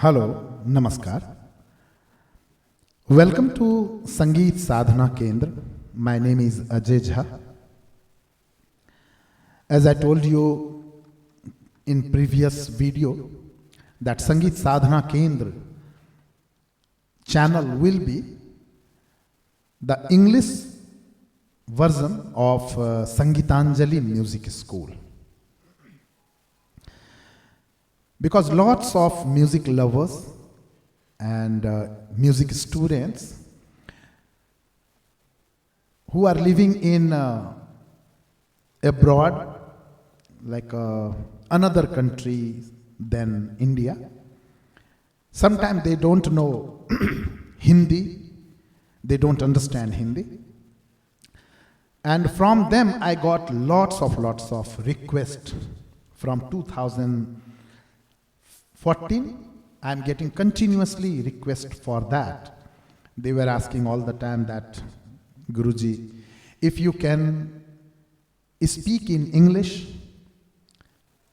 Hello नमस्कार. Welcome to Sangeet Sadhana Kendra. My name is Ajay Jha. As I told you in previous video that Sangeet Sadhana Kendra channel will be the English version of Sangeetanjali Music School. Because lots of music lovers and music students who are living in abroad, like another country than India, sometimes they don't know Hindi, they don't understand Hindi. And from them I got lots of requests from 2014. I'm getting continuously requests for that. They were asking all the time that, Guruji, if you can speak in English,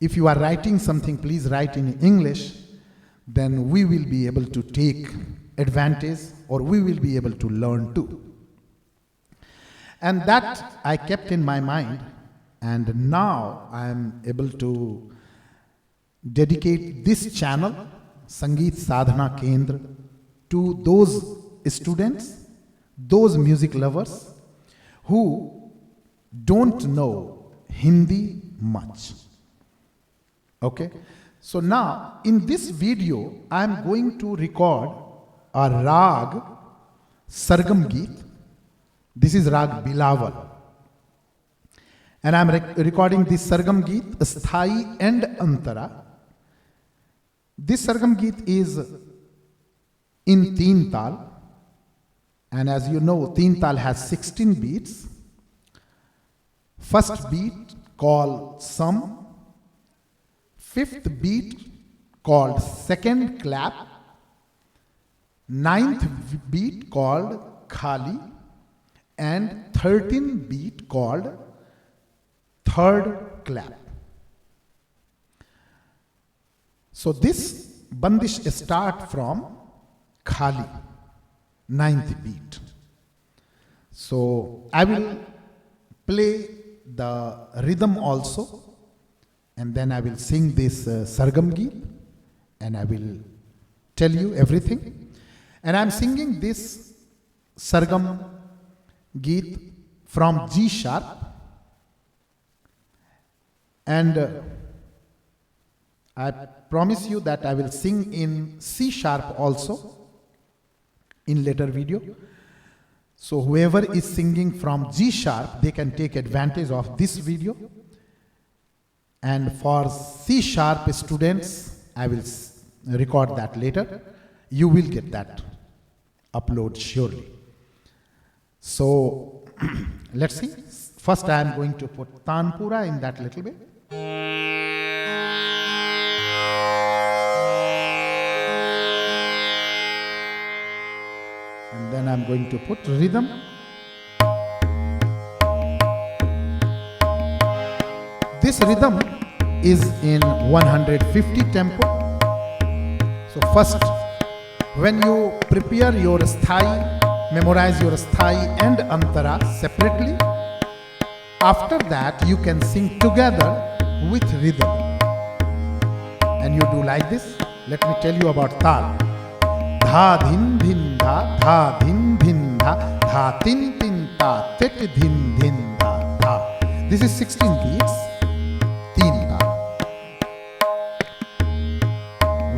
if you are writing something, please write in English, then we will be able to take advantage or we will be able to learn too. And that I kept in my mind, and now I am able to dedicate this channel, Sangeet Sadhana Kendra, to those students, those music lovers who don't know Hindi much. Okay? So now, in this video, I am going to record a Rag Sargam Geet. This is Rag Bilawal. And I am recording this Sargam Geet, Sthai and Antara. This Sargam Geet is in Teen Tal, and as you know, Teen Tal has 16 beats. First beat called Sum, fifth beat called second clap, ninth beat called Khali, and 13th beat called third clap. So this bandish start from Khali, ninth beat. So I will play the rhythm also, and then I will sing this Sargam Geet, and I will tell you everything. And I am singing this Sargam Geet from G sharp, and I promise you that I will sing in C sharp also in later video. So whoever is singing from G sharp, they can take advantage of this video. And for C sharp students, I will record that later. You will get that upload surely. So let's see. First I am going to put Tanpura in that little bit. And then I'm going to put rhythm. This rhythm is in 150 tempo. So first, when you prepare your sthai, memorize your sthai and antara separately. After that, you can sing together with rhythm. And you do like this. Let me tell you about tal. Dha dhin dhin dha, dha dhin dhin dha, dha tin tin ta, tet dhin dhin dha, dha. This is 16 beats. Teen ta.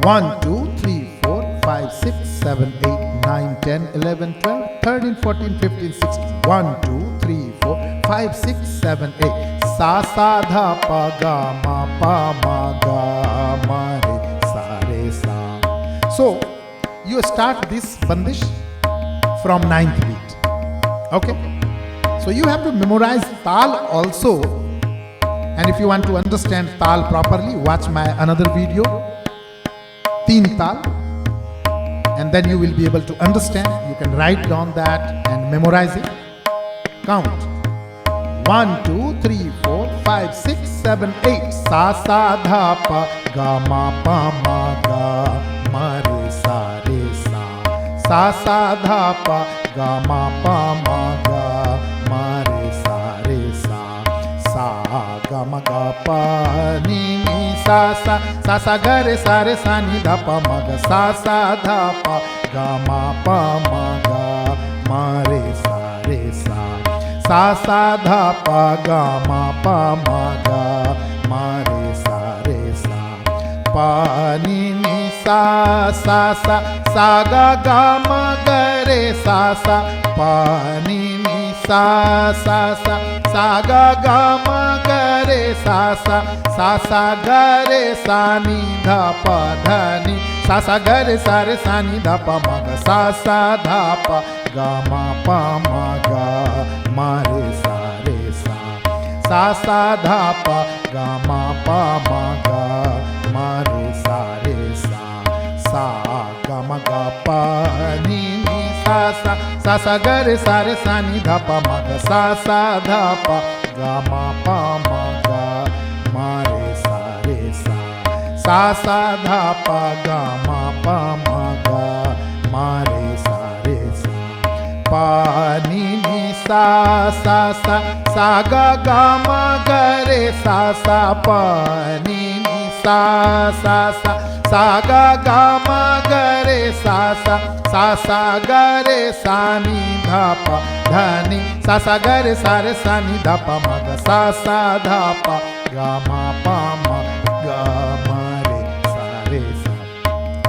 1, 2, 3, 4, 5, 6, 7, 8, 9, 10, 11, 12, 13, 14, 15, 16. 1, 2, 3, 4, 5, 6, 7, 8. Sa sa dha pa ga ma ga re sa re sa. So you start this bandish from 9th beat. Okay? So you have to memorize tal also. And if you want to understand tal properly, watch my another video, Teen Tal. And then you will be able to understand. You can write down that and memorize it. Count. 1, 2, 3, 4, 5, 6, 7, 8. Sa sa dha pa ga ma ga ma re. sa sa dha pa ga ma pa ma ga ma re sa sa ga ma ga pa ni ni sa sa ga re sa ni dha pa ma ga sa dha pa ga ma pa ma ga ma re sa sa dha pa ga ma pa ma ga ma re sa pa ni ni sa ga ma ga re sa pa ni ni sa ga ma ga re sa ga re sa ni dha pa dha ni sa ga re sa ni dha pa ma ga sa dha pa ga ma pa ma ga ma re sa dha pa ga ma pa ma ga ma re sa ga ma ga pa ni ni sa ga re sa ni dha pa ma ga sa dha pa ga ma pa ma ga ma re sa dha pa ga ma pa ma ga ma re sa pa ni ni sa ga ma ga re sa pa ni ni sa ga ma ga re sa ga re sa ni dha pa dha ni sa ga re sa ni dha pa ma ga sa dha pa ga ma pa ma ga ma re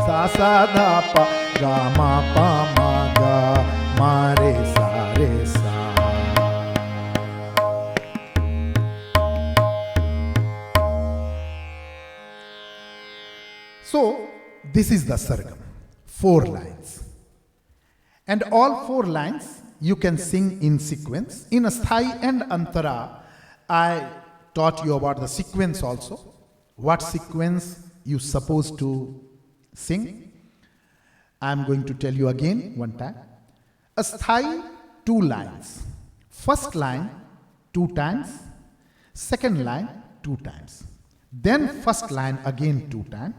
sa dha pa ga ma pa ma ga ma re sa So this is the sargam, 4 lines, and all 4 lines you can sing in sequence. In asthai and antara, I taught you about the sequence also, what sequence you supposed to sing. I am going to tell you again one time. Asthai, 2 lines. First line 2 times, second line 2 times. Then first line again 2 times.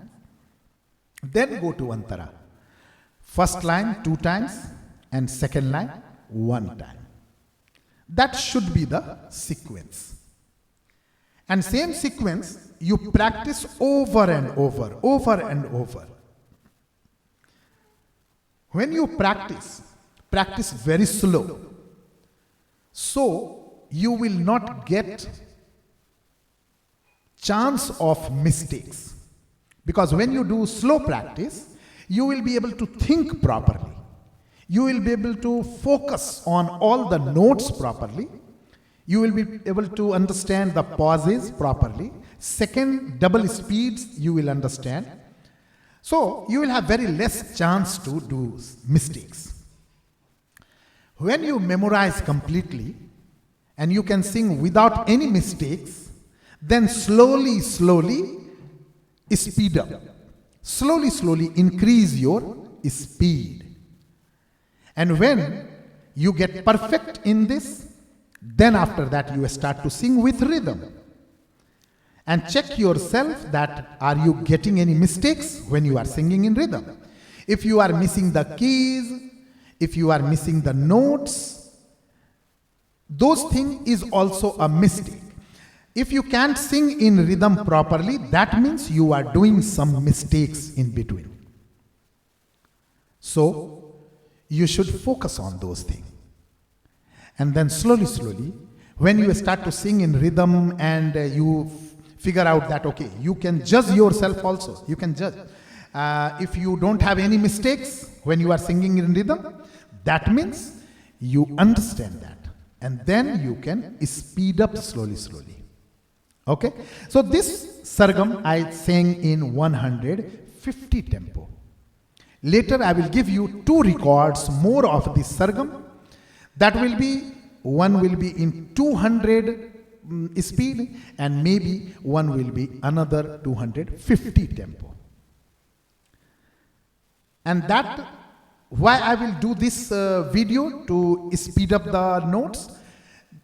Then go to antara. First line 2 times and second line 1 time. That should be the sequence. And same sequence you practice over and over. When you practice very slow, so you will not get chance of mistakes. Because when you do slow practice, you will be able to think properly. You will be able to focus on all the notes properly. You will be able to understand the pauses properly. Second, double speeds you will understand. So you will have very less chance to do mistakes. When you memorize completely and you can sing without any mistakes, then slowly speed up. Slowly increase your speed. And when you get perfect in this, then after that you start to sing with rhythm. And check yourself that are you getting any mistakes when you are singing in rhythm. If you are missing the keys, if you are missing the notes, those things is also a mistake. If you can't sing in rhythm properly, that means you are doing some mistakes in between. So, you should focus on those things. And then slowly, when you start to sing in rhythm and you figure out that, okay, you can judge yourself also. You can judge. If you don't have any mistakes when you are singing in rhythm, that means you understand that. And then you can speed up slowly. Okay, so this sargam I sang in 150 tempo. Later I will give you 2 records more of this sargam. That will be, one will be in 200 speed and maybe one will be another 250 tempo. And that, why I will do this video to speed up the notes.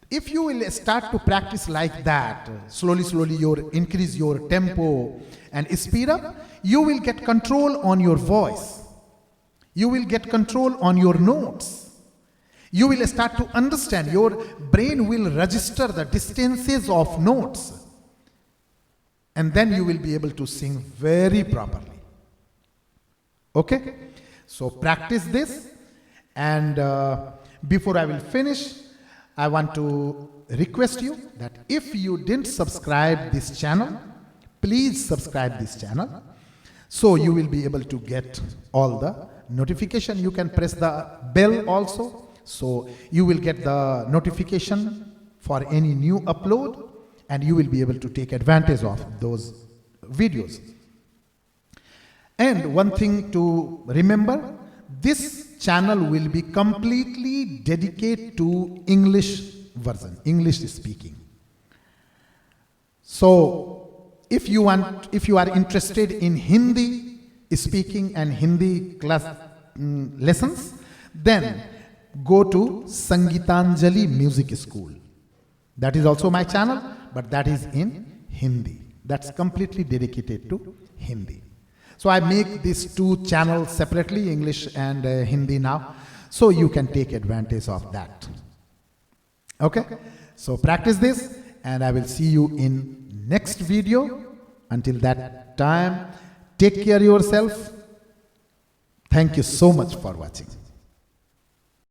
If you will start to practice like that, slowly you increase your tempo and speed up, you will get control on your voice. You will get control on your notes. You will start to understand. Your brain will register the distances of notes. And then you will be able to sing very properly. Okay? So practice this. And before I will finish, I want to request you that if you didn't subscribe this channel, please subscribe this channel. So you will be able to get all the notification. You can press the bell also. So you will get the notification for any new upload, and you will be able to take advantage of those videos. And one thing to remember, this channel will be completely dedicated to English version, English speaking. So if you are interested in Hindi speaking and Hindi class lessons, then go to Sangeetanjali Music School. That is also my channel, but that is in Hindi. That's completely dedicated to Hindi. So I make these two channels separately, English and Hindi now, so you can take advantage of that. Okay? So practice this, and I will see you in next video. Until that time, take care of yourself. Thank you so much for watching.